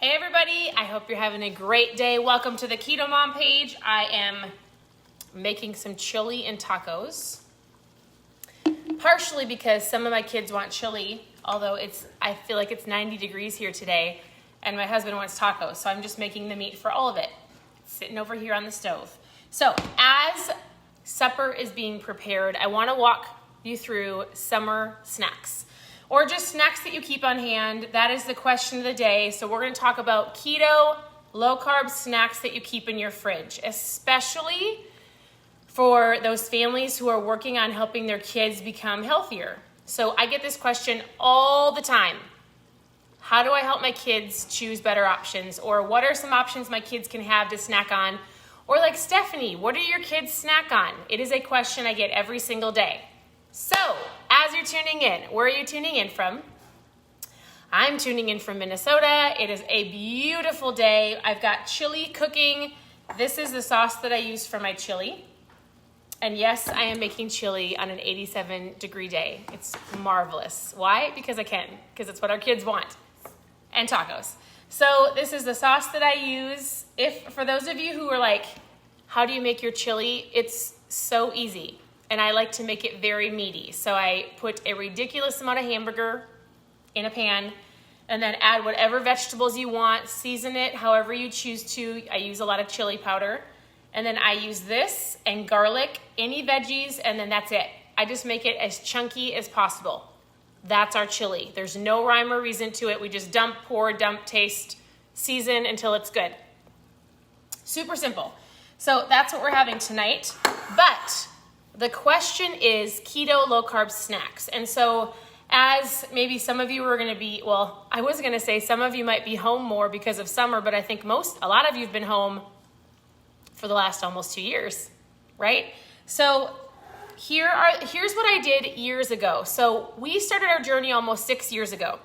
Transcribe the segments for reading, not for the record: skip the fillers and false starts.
Hey everybody, I hope you're having a great day. Welcome to the Keto Mom page. I am making some chili and tacos. Partially because some of my kids want chili, although I feel like it's 90 degrees here today, and my husband wants tacos, so I'm just making the meat for all of it. It's sitting over here on the stove. So as supper is being prepared, I want to walk you through summer snacks. Or just snacks that you keep on hand. That is the question of the day. So we're going to talk about keto, low-carb snacks that you keep in your fridge, especially for those families who are working on helping their kids become healthier. So I get this question all the time. How do I help my kids choose better options? Or what are some options my kids can have to snack on? Or like, Stephanie, what do your kids snack on? It is a question I get every single day. So, as you're tuning in, where are you tuning in from? I'm tuning in from Minnesota. It is a beautiful day. I've got chili cooking. This is the sauce that I use for my chili. And yes, I am making chili on an 87-degree day. It's marvelous. Why? Because I can. Because it's what our kids want. And tacos. So this is the sauce that I use. For those of you who are like, how do you make your chili? It's so easy. And I like to make it very meaty. So I put a ridiculous amount of hamburger in a pan and then add whatever vegetables you want, season it however you choose to. I use a lot of chili powder. And then I use this and garlic, any veggies, and then that's it. I just make it as chunky as possible. That's our chili. There's no rhyme or reason to it. We just dump, pour, dump, taste, season until it's good. Super simple. So that's what we're having tonight. But the question is keto low-carb snacks. And so as maybe some of you are going to be, well, I was going to say some of you might be home more because of summer, but I think a lot of you have been home for the last almost 2 years, right? So here's what I did years ago. So we started our journey almost 6 years ago.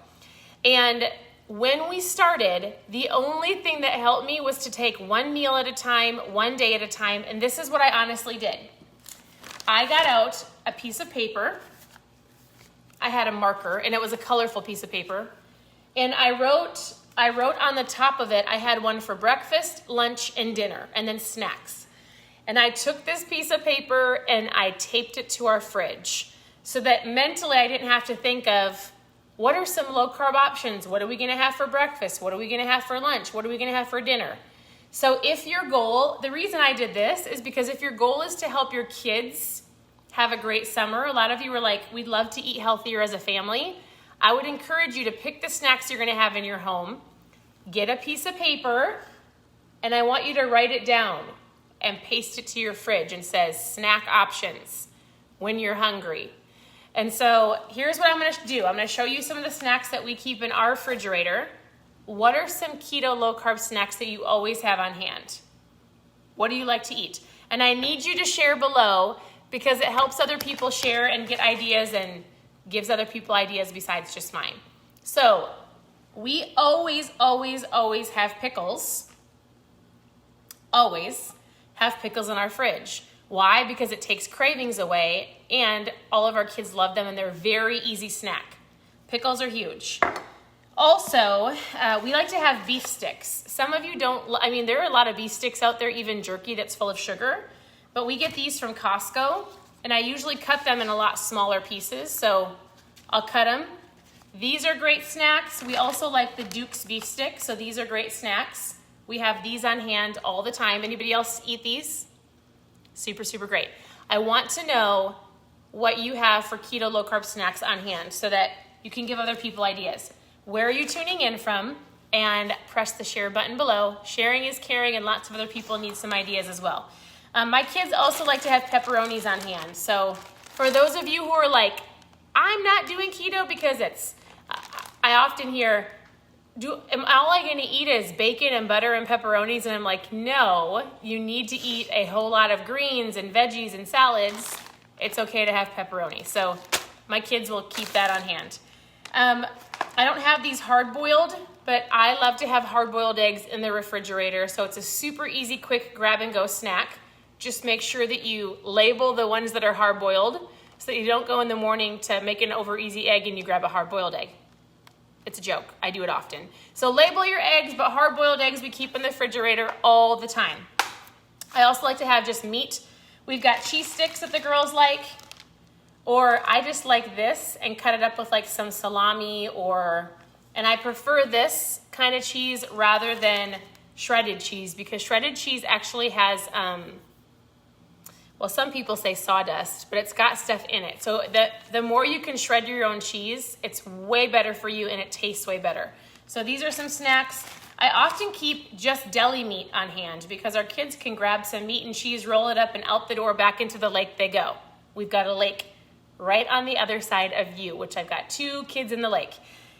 And when we started, the only thing that helped me was to take one meal at a time, one day at a time. And this is what I honestly did. I got out a piece of paper. I had a marker, and it was a colorful piece of paper. And I wrote on the top of it, I had one for breakfast, lunch, and dinner, and then snacks. And I took this piece of paper and I taped it to our fridge so that mentally I didn't have to think of, what are some low-carb options? What are we going to have for breakfast? What are we going to have for lunch? What are we going to have for dinner? So if your goal, the reason I did this is because if your goal is to help your kids have a great summer, a lot of you were like, we'd love to eat healthier as a family. I would encourage you to pick the snacks you're going to have in your home, get a piece of paper, and I want you to write it down and paste it to your fridge and says snack options when you're hungry. And so here's what I'm going to do. I'm going to show you some of the snacks that we keep in our refrigerator. What are some keto low-carb snacks that you always have on hand? What do you like to eat? And I need you to share below because it helps other people share and get ideas and gives other people ideas besides just mine. So we always have pickles. Always have pickles in our fridge. Why? Because it takes cravings away and all of our kids love them and they're a very easy snack. Pickles are huge. Also, we like to have beef sticks. Some of you don't, there are a lot of beef sticks out there, even jerky that's full of sugar, but we get these from Costco, and I usually cut them in a lot smaller pieces, so I'll cut them. These are great snacks. We also like the Duke's beef stick, so these are great snacks. We have these on hand all the time. Anybody else eat these? Super, super great. I want to know what you have for keto low-carb snacks on hand so that you can give other people ideas. Where are you tuning in from? And press the share button below. Sharing is caring, and lots of other people need some ideas as well. My kids also like to have pepperonis on hand. So for those of you who are like, I'm not doing keto because I often hear, all I going to eat is bacon and butter and pepperonis? And I'm like, no, you need to eat a whole lot of greens and veggies and salads. It's okay to have pepperoni. So my kids will keep that on hand. I don't have these hard-boiled, but I love to have hard-boiled eggs in the refrigerator. So it's a super easy, quick grab-and-go snack. Just make sure that you label the ones that are hard-boiled so that you don't go in the morning to make an over-easy egg and you grab a hard-boiled egg. It's a joke. I do it often. So label your eggs, but hard-boiled eggs we keep in the refrigerator all the time. I also like to have just meat. We've got cheese sticks that the girls like, or I just like this and cut it up with like some salami and I prefer this kind of cheese rather than shredded cheese, because shredded cheese actually has, well, some people say sawdust, but it's got stuff in it. So the more you can shred your own cheese, it's way better for you and it tastes way better. So these are some snacks. I often keep just deli meat on hand because our kids can grab some meat and cheese, roll it up, and out the door back into the lake they go. We've got a lake right on the other side of you, which I've got 2 kids in the lake.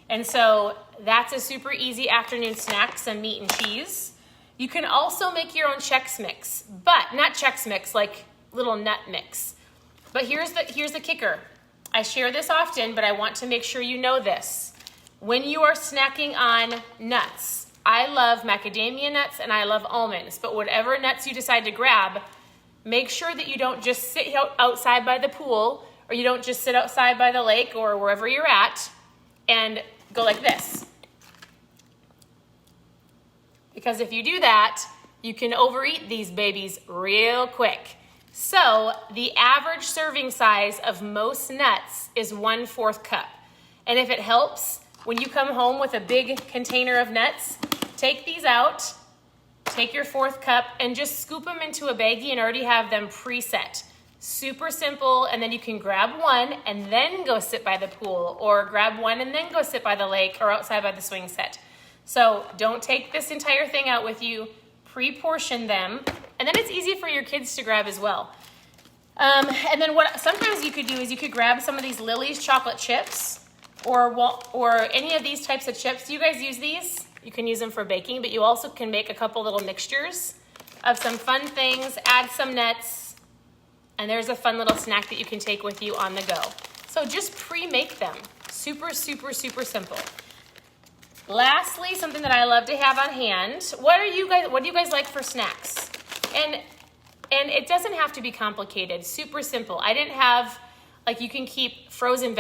And so that's a super easy afternoon snack, some meat and cheese. You can also make your own Chex Mix, but not Chex Mix, like little nut mix. But here's the kicker. I share this often, but I want to make sure you know this. When you are snacking on nuts, I love macadamia nuts and I love almonds, but whatever nuts you decide to grab, make sure that you don't just sit outside by the pool, or you don't just sit outside by the lake or wherever you're at and go like this. Because if you do that, you can overeat these babies real quick. So the average serving size of most nuts is 1/4 cup. And if it helps, when you come home with a big container of nuts, take these out, take your 1/4 cup, and just scoop them into a baggie and already have them preset. Super simple, and then you can grab one and then go sit by the pool, or grab one and then go sit by the lake or outside by the swing set. So don't take this entire thing out with you, pre-portion them, and then it's easy for your kids to grab as well. And then what sometimes you could do is you could grab some of these Lily's chocolate chips or any of these types of chips. Do you guys use these? You can use them for baking, but you also can make a couple little mixtures of some fun things, add some nuts, and there's a fun little snack that you can take with you on the go. So just pre-make them. Super, super, super simple. Lastly, something that I love to have on hand. What do you guys like for snacks? And it doesn't have to be complicated. Super simple. I didn't have, like, you can keep frozen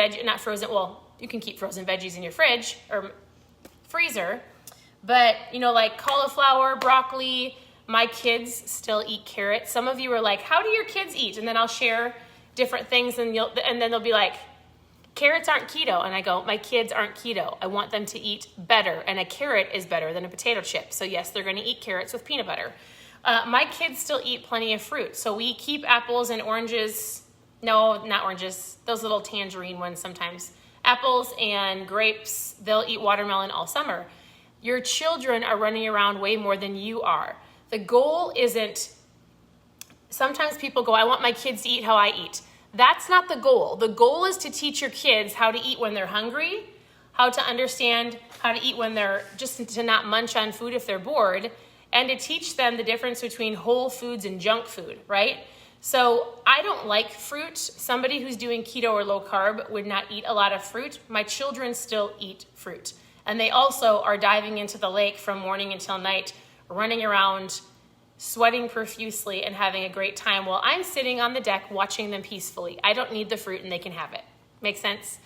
you can keep frozen veggies in your fridge or freezer, but like cauliflower, broccoli. My kids still eat carrots. Some of you are like, how do your kids eat? And then I'll share different things and then they'll be like, carrots aren't keto. And I go, my kids aren't keto. I want them to eat better. And a carrot is better than a potato chip. So yes, they're gonna eat carrots with peanut butter. My kids still eat plenty of fruit. So we keep apples and oranges. No, not oranges. Those little tangerine ones sometimes. Apples and grapes. They'll eat watermelon all summer. Your children are running around way more than you are. The goal isn't, sometimes people go, I want my kids to eat how I eat. That's not the goal. The goal is to teach your kids how to eat when they're hungry, how to understand how to eat when they're, just to not munch on food if they're bored, and to teach them the difference between whole foods and junk food, right? So I don't like fruit. Somebody who's doing keto or low carb would not eat a lot of fruit. My children still eat fruit. And they also are diving into the lake from morning until night, running around, sweating profusely, and having a great time while I'm sitting on the deck watching them peacefully. I don't need the fruit and they can have it. Make sense?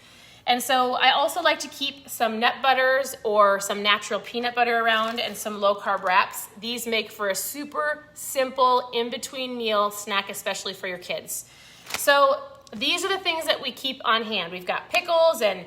And so I also like to keep some nut butters or some natural peanut butter around and some low carb wraps. These make for a super simple in-between meal snack, especially for your kids. So these are the things that we keep on hand. We've got pickles and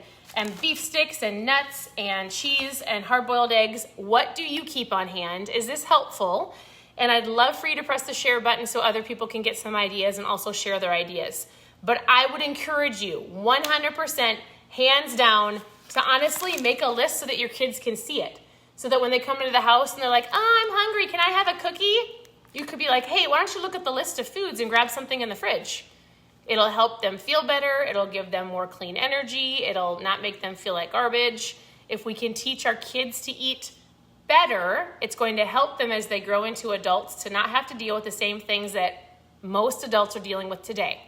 beef sticks and nuts and cheese and hard-boiled eggs. What do you keep on hand? Is this helpful? And I'd love for you to press the share button so other people can get some ideas and also share their ideas. But I would encourage you 100%, hands down, to honestly make a list so that your kids can see it. So that when they come into the house and they're like, oh, I'm hungry, can I have a cookie? You could be like, hey, why don't you look at the list of foods and grab something in the fridge? It'll help them feel better. It'll give them more clean energy. It'll not make them feel like garbage. If we can teach our kids to eat better, it's going to help them as they grow into adults to not have to deal with the same things that most adults are dealing with today.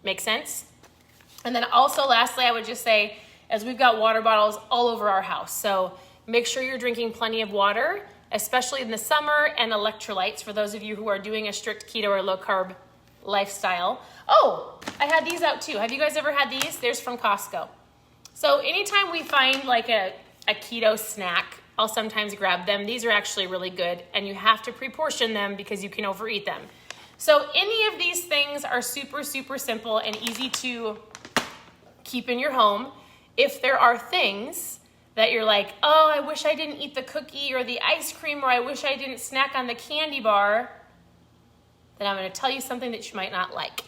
Make sense? And then also, lastly, I would just say, as we've got water bottles all over our house, so make sure you're drinking plenty of water, especially in the summer, and electrolytes for those of you who are doing a strict keto or low carb lifestyle. Oh, I had these out too. Have you guys ever had these? There's from Costco. So anytime we find like a a keto snack, I'll sometimes grab them. These are actually really good, and you have to pre-portion them because you can overeat them. So any of these things are super, super simple and easy to keep in your home. If there are things that you're like, oh, I wish I didn't eat the cookie or the ice cream, or I wish I didn't snack on the candy bar, then I'm going to tell you something that you might not like.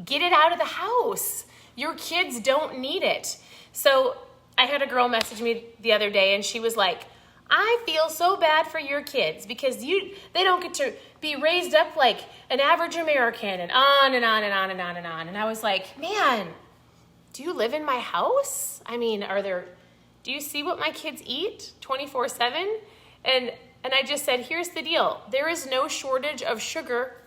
Get it out of the house. Your kids don't need it. So I had a girl message me the other day, and she was like, I feel so bad for your kids because they don't get to be raised up like an average American, and on and on and on and on and on. And I was like, man, do you live in my house? I mean, do you see what my kids eat 24/7? And I just said, here's the deal. There is no shortage of sugar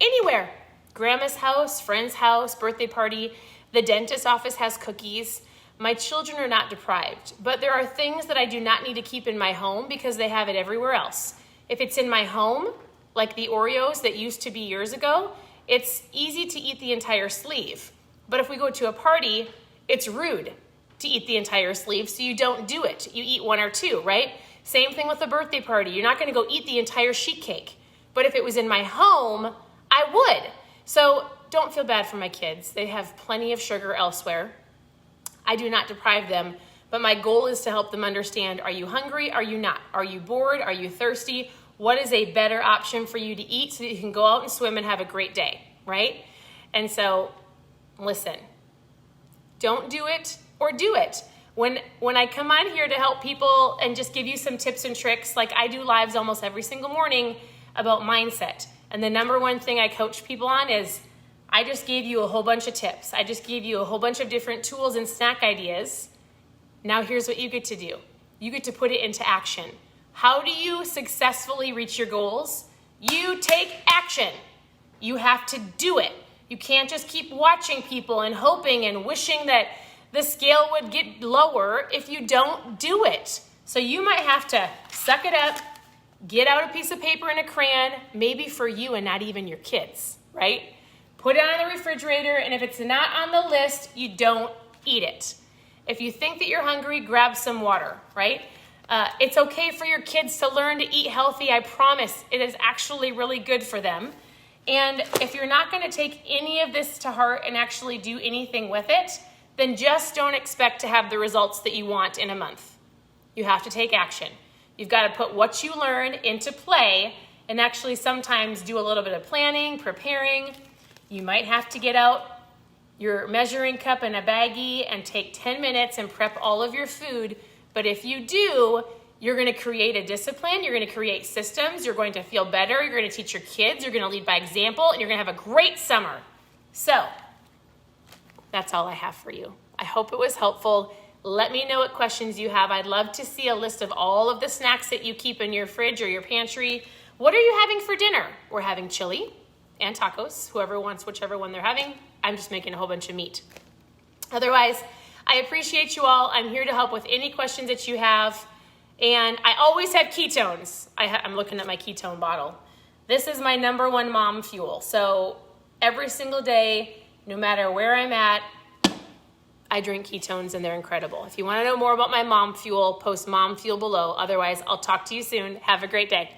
anywhere. Grandma's house, friend's house, birthday party, the dentist's office has cookies. My children are not deprived, but there are things that I do not need to keep in my home because they have it everywhere else. If it's in my home, like the Oreos that used to be years ago, it's easy to eat the entire sleeve. But if we go to a party, it's rude to eat the entire sleeve, so you don't do it. You eat one or two, right? Same thing with a birthday party. You're not gonna go eat the entire sheet cake. But if it was in my home, I would. So don't feel bad for my kids. They have plenty of sugar elsewhere. I do not deprive them, but my goal is to help them understand, are you hungry? Are you not? Are you bored? Are you thirsty? What is a better option for you to eat so that you can go out and swim and have a great day, right? And so, listen, don't do it or do it. When I come on here to help people and just give you some tips and tricks, like I do lives almost every single morning about mindset. And the number one thing I coach people on is I just gave you a whole bunch of tips. I just gave you a whole bunch of different tools and snack ideas. Now here's what you get to do. You get to put it into action. How do you successfully reach your goals? You take action. You have to do it. You can't just keep watching people and hoping and wishing that the scale would get lower if you don't do it. So you might have to suck it up, get out a piece of paper and a crayon, maybe for you and not even your kids, right? Put it on the refrigerator, and if it's not on the list, you don't eat it. If you think that you're hungry, grab some water, right? It's okay for your kids to learn to eat healthy. I promise it is actually really good for them. And if you're not going to take any of this to heart and actually do anything with it, then just don't expect to have the results that you want in a month. You have to take action. You've got to put what you learn into play and actually sometimes do a little bit of planning, preparing. You might have to get out your measuring cup and a baggie and take 10 minutes and prep all of your food. But if you do, you're going to create a discipline. You're going to create systems. You're going to feel better. You're going to teach your kids. You're going to lead by example, and you're going to have a great summer. So that's all I have for you. I hope it was helpful. Let me know what questions you have. I'd love to see a list of all of the snacks that you keep in your fridge or your pantry. What are you having for dinner? We're having chili and tacos, whoever wants whichever one they're having. I'm just making a whole bunch of meat. Otherwise, I appreciate you all. I'm here to help with any questions that you have. And I always have ketones. I'm looking at my ketone bottle. This is my number one mom fuel. So every single day, no matter where I'm at, I drink ketones and they're incredible. If you want to know more about my mom fuel, post mom fuel below. Otherwise, I'll talk to you soon. Have a great day.